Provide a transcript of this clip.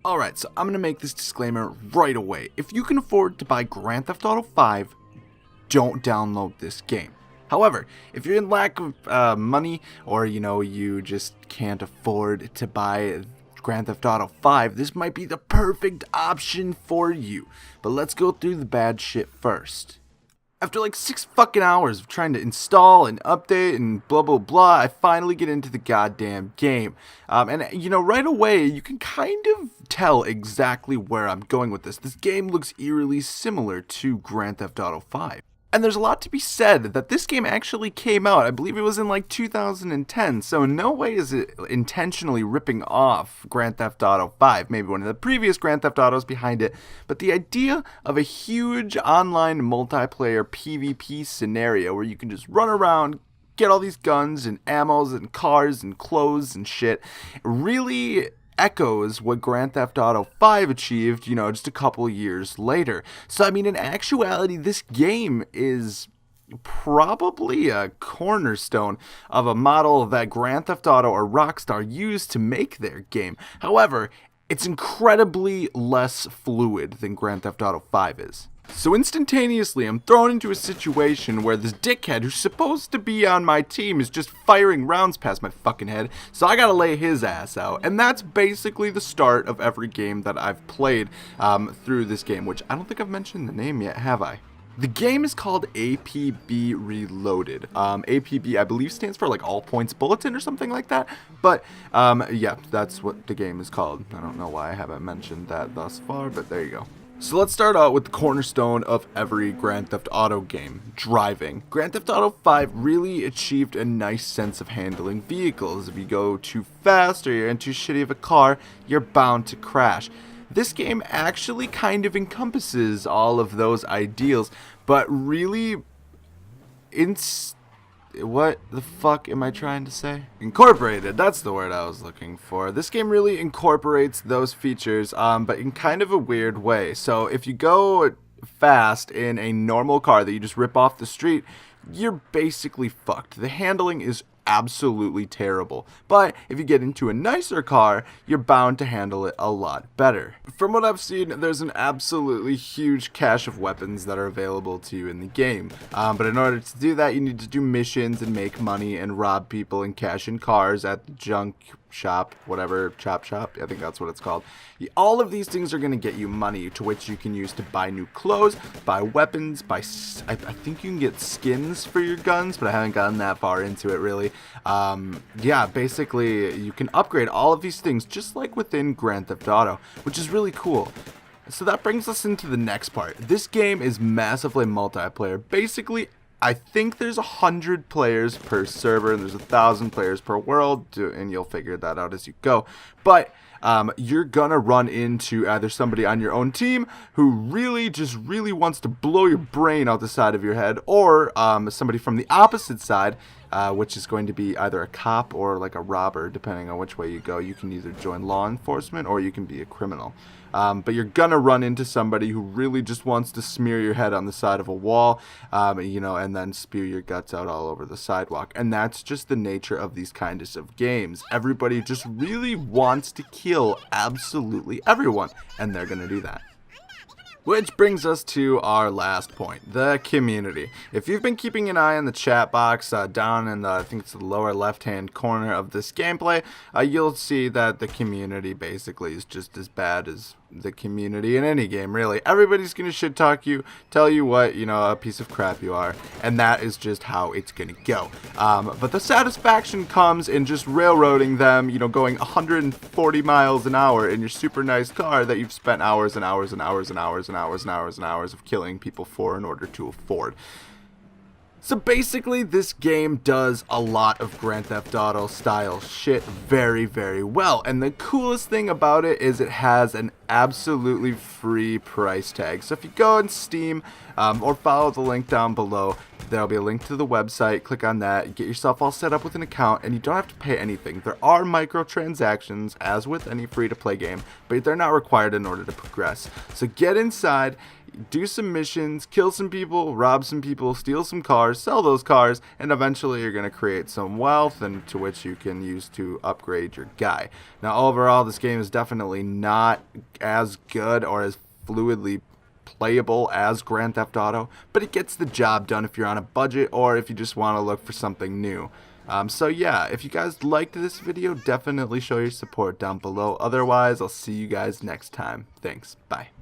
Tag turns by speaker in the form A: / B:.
A: Alright, so I'm going to make this disclaimer right away. If you can afford to buy Grand Theft Auto 5, don't download this game. However, if you're in lack of money, or you just can't afford to buy Grand Theft Auto 5, this might be the perfect option for you. But let's go through the bad shit first. After like 6 fucking hours of trying to install and update and blah blah blah, I finally get into the goddamn game. Right away you can kind of tell exactly where I'm going with this. This game looks eerily similar to Grand Theft Auto 5. And there's a lot to be said that this game actually came out, I believe it was in like 2010, so in no way is it intentionally ripping off Grand Theft Auto 5, maybe one of the previous Grand Theft Autos behind it, but the idea of a huge online multiplayer PvP scenario where you can just run around, get all these guns and ammos and cars and clothes and shit, really echoes what Grand Theft Auto 5 achieved, just a couple years later. So, in actuality, this game is probably a cornerstone of a model that Grand Theft Auto or Rockstar used to make their game. However, it's incredibly less fluid than Grand Theft Auto 5 is. So instantaneously, I'm thrown into a situation where this dickhead who's supposed to be on my team is just firing rounds past my fucking head, so I gotta lay his ass out. And that's basically the start of every game that I've played through this game, which I don't think I've mentioned the name yet, have I? The game is called APB Reloaded. APB, I believe, stands for like All Points Bulletin or something like that. But yeah, that's what the game is called. I don't know why I haven't mentioned that thus far, but there you go. So let's start out with the cornerstone of every Grand Theft Auto game, driving. Grand Theft Auto 5 really achieved a nice sense of handling vehicles. If you go too fast or you're in too shitty of a car, you're bound to crash. This game actually kind of encompasses all of those ideals, but really what the fuck am I trying to say? Incorporated, that's the word I was looking for. This game really incorporates those features, but in kind of a weird way. So if you go fast in a normal car that you just rip off the street, you're basically fucked. The handling is absolutely terrible. But if you get into a nicer car, you're bound to handle it a lot better. From what I've seen, there's an absolutely huge cache of weapons that are available to you in the game. But in order to do that, you need to do missions and make money and rob people and cash in cars at the junk shop, whatever, chop shop, I think that's what it's called. All of these things are going to get you money, to which you can use to buy new clothes, buy weapons, I think you can get skins for your guns, but I haven't gotten that far into it really. Yeah, basically you can upgrade all of these things just like within Grand Theft Auto, which is really cool. So that brings us into the next part. This game is massively multiplayer. Basically, I think there's 100 players per server, and there's 1,000 players per world, and you'll figure that out as you go. But you're gonna run into either somebody on your own team who really wants to blow your brain out the side of your head, or somebody from the opposite side, which is going to be either a cop or like a robber, depending on which way you go. You can either join law enforcement or you can be a criminal. But you're gonna run into somebody who really just wants to smear your head on the side of a wall, and then spew your guts out all over the sidewalk. And that's just the nature of these kinds of games. Everybody just really wants to kill absolutely everyone, and they're gonna do that. Which brings us to our last point, the community. If you've been keeping an eye on the chat box down in the, I think it's the lower left-hand corner of this gameplay, you'll see that the community basically is just as bad as the community in any game, really. Everybody's gonna shit talk you, tell you what, a piece of crap you are, and that is just how it's gonna go. But the satisfaction comes in just railroading them, going 140 miles an hour in your super nice car that you've spent hours and hours and hours and hours and hours and hours and hours of killing people for in order to afford. So basically, this game does a lot of Grand Theft Auto style shit very, very well. And the coolest thing about it is it has an absolutely free price tag. So if you go on Steam or follow the link down below, there'll be a link to the website. Click on that, get yourself all set up with an account, and you don't have to pay anything. There are microtransactions, as with any free-to-play game, but they're not required in order to progress. So get inside. do some missions, kill some people, rob some people, steal some cars, sell those cars, and eventually you're going to create some wealth, and to which you can use to upgrade your guy. Now, overall, this game is definitely not as good or as fluidly playable as Grand Theft Auto, but it gets the job done if you're on a budget or if you just want to look for something new. So yeah, if you guys liked this video, definitely show your support down below. Otherwise, I'll see you guys next time. Thanks. Bye.